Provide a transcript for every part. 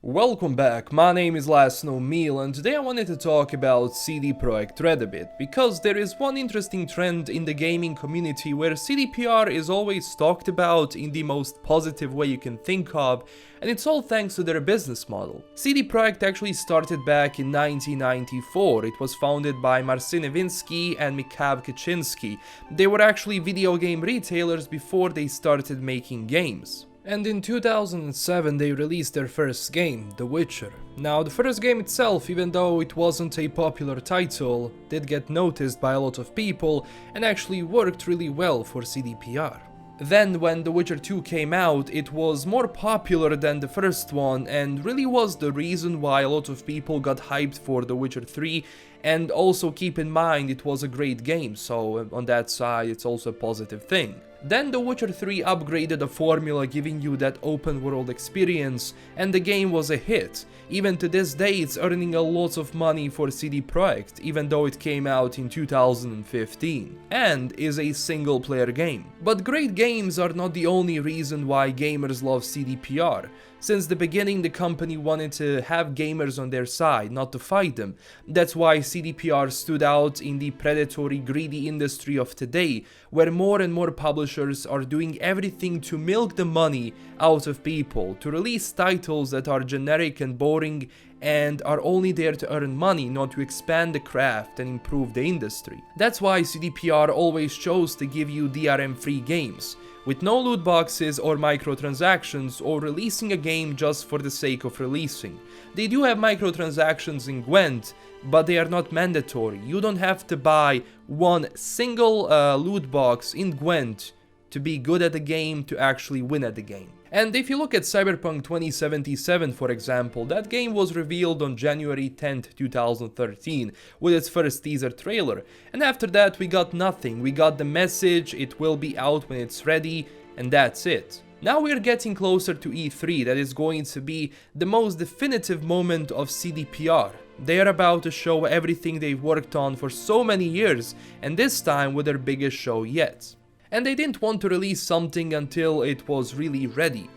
Welcome back, my name is LastKnownMeal and today I wanted to talk about CD Projekt Red a bit, because there is one interesting trend in the gaming community where CDPR is always talked about in the most positive way you can think of, and it's all thanks to their business model. CD Projekt actually started back in 1994, it was founded by Marcin Iwinski and Mikhail Kaczynski. They were actually video game retailers before they started making games. And in 2007 they released their first game, The Witcher. Now the first game itself, even though it wasn't a popular title, did get noticed by a lot of people and actually worked really well for CDPR. Then when The Witcher 2 came out, it was more popular than the first one and really was the reason why a lot of people got hyped for The Witcher 3, and also keep in mind it was a great game, so on that side it's also a positive thing. Then The Witcher 3 upgraded the formula, giving you that open world experience, and the game was a hit. Even to this day it's earning a lot of money for CD Projekt, even though it came out in 2015, and is a single player game. But great games are not the only reason why gamers love CDPR. Since the beginning the company wanted to have gamers on their side, not to fight them. That's why CDPR stood out in the predatory, greedy industry of today, where more and more publishers are doing everything to milk the money out of people, to release titles that are generic and boring and are only there to earn money, not to expand the craft and improve the industry. That's why CDPR always chose to give you DRM-free games, with no loot boxes or microtransactions, or releasing a game just for the sake of releasing. They do have microtransactions in Gwent, but they are not mandatory. You don't have to buy one single loot box in Gwent to be good at the game, to actually win at the game. And if you look at Cyberpunk 2077, for example, that game was revealed on January 10th, 2013, with its first teaser trailer, and after that we got nothing. We got the message, it will be out when it's ready, and that's it. Now we're getting closer to E3, that is going to be the most definitive moment of CDPR. They are about to show everything they've worked on for so many years, and this time with their biggest show yet. And they didn't want to release something until it was really ready,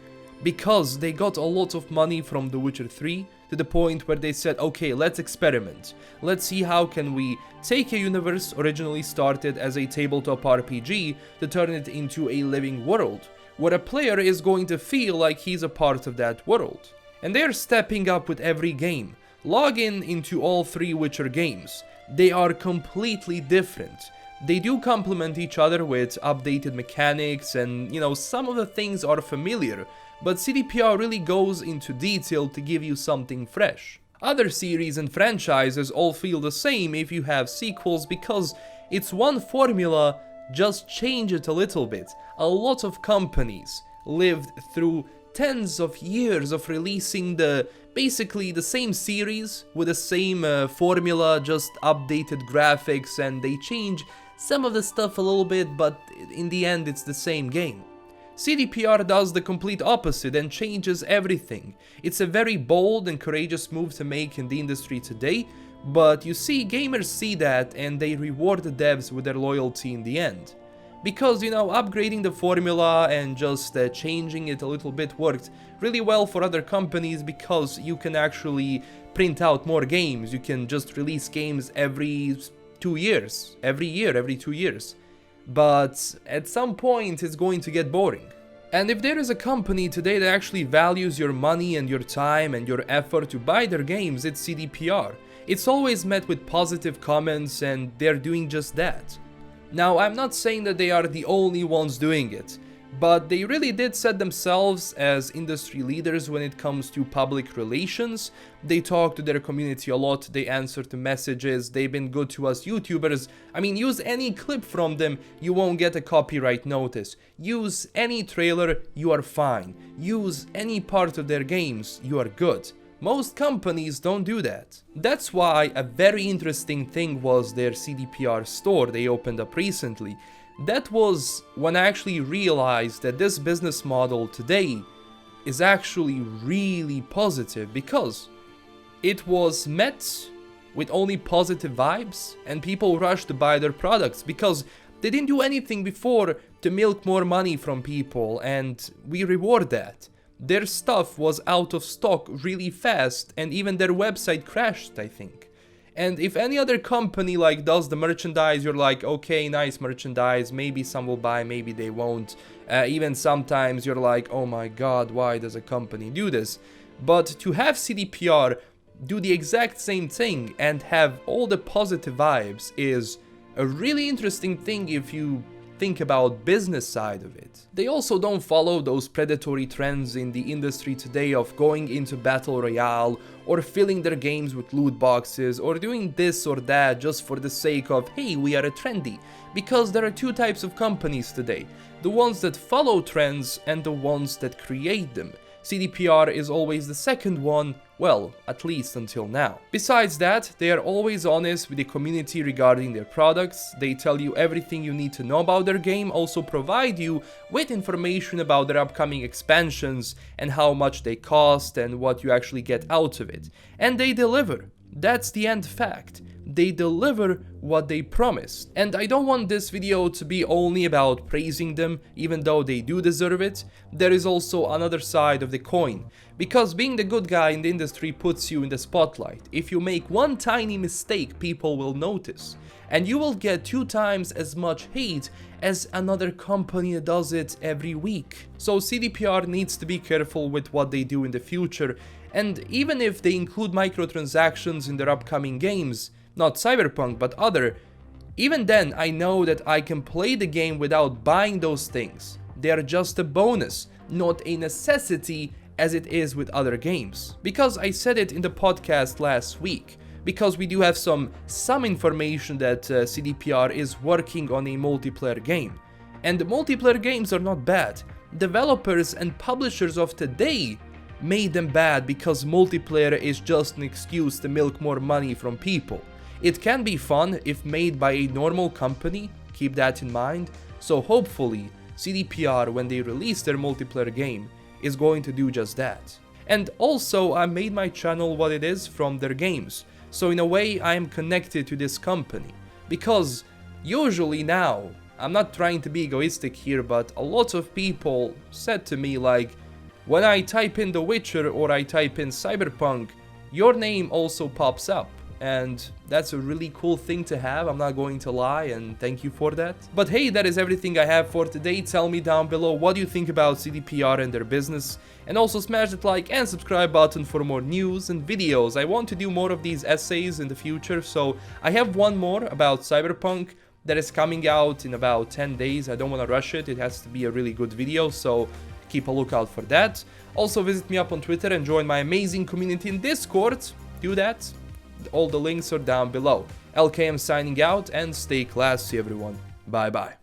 because they got a lot of money from The Witcher 3 to the point where they said, okay, let's experiment. Let's see how can we take a universe originally started as a tabletop RPG to turn it into a living world, where a player is going to feel like he's a part of that world. And they're stepping up with every game. Log into all three Witcher games. They are completely different. They do complement each other with updated mechanics and, some of the things are familiar, but CDPR really goes into detail to give you something fresh. Other series and franchises all feel the same if you have sequels, because it's one formula, just change it a little bit. A lot of companies lived through tens of years of releasing basically the same series with the same formula, just updated graphics, and they change some of the stuff a little bit, but in the end it's the same game. CDPR does the complete opposite and changes everything. It's a very bold and courageous move to make in the industry today, but you see, gamers see that and they reward the devs with their loyalty in the end. Because, upgrading the formula and just changing it a little bit worked really well for other companies, because you can actually print out more games. You can just release games every 2 years, every 2 years. But at some point it's going to get boring. And if there is a company today that actually values your money and your time and your effort to buy their games, it's CDPR. It's always met with positive comments, and they're doing just that. Now, I'm not saying that they are the only ones doing it, but they really did set themselves as industry leaders when it comes to public relations. They talk to their community a lot, they answer to messages, they've been good to us YouTubers. I mean, use any clip from them, you won't get a copyright notice. Use any trailer, you are fine. Use any part of their games, you are good. Most companies don't do that. That's why a very interesting thing was their CDPR store they opened up recently. That was when I actually realized that this business model today is actually really positive, because it was met with only positive vibes and people rushed to buy their products because they didn't do anything before to milk more money from people, and we reward that. their stuff was out of stock really fast and even their website crashed, I think. And if any other company like does the merchandise, you're like, okay, nice merchandise, maybe some will buy, maybe they won't. Even sometimes you're like, oh my god, why does a company do this? But to have CDPR do the exact same thing and have all the positive vibes is a really interesting thing if you think about business side of it. They also don't follow those predatory trends in the industry today of going into battle royale or filling their games with loot boxes or doing this or that just for the sake of, hey, we are trendy. Because there are two types of companies today, the ones that follow trends and the ones that create them. CDPR is always the second one, well, at least until now. Besides that, they are always honest with the community regarding their products, they tell you everything you need to know about their game, also provide you with information about their upcoming expansions and how much they cost and what you actually get out of it. And they deliver. That's the end fact. They deliver what they promised. And I don't want this video to be only about praising them, even though they do deserve it. There is also another side of the coin. Because being the good guy in the industry puts you in the spotlight. If you make one tiny mistake, people will notice. And you will get 2 times as much hate as another company that does it every week. So CDPR needs to be careful with what they do in the future. And even if they include microtransactions in their upcoming games, not Cyberpunk but other, even then I know that I can play the game without buying those things. They are just a bonus, not a necessity as it is with other games. Because I said it in the podcast last week, because we do have some information that CDPR is working on a multiplayer game. And the multiplayer games are not bad. Developers and publishers of today made them bad because multiplayer is just an excuse to milk more money from people. It can be fun if made by a normal company, keep that in mind, so hopefully CDPR, when they release their multiplayer game, is going to do just that. And also I made my channel what it is from their games, so in a way I am connected to this company. Because usually now, I'm not trying to be egoistic here, but a lot of people said to me like, when I type in The Witcher or I type in Cyberpunk, your name also pops up. And that's a really cool thing to have, I'm not going to lie, and thank you for that. But hey, that is everything I have for today. Tell me down below what you think about CDPR and their business. And also smash that like and subscribe button for more news and videos. I want to do more of these essays in the future, so I have one more about Cyberpunk that is coming out in about 10 days. I don't want to rush it, it has to be a really good video, so keep a lookout for that. Also visit me up on Twitter and join my amazing community in Discord. Do that. All the links are down below. LKM signing out and stay classy everyone. Bye bye.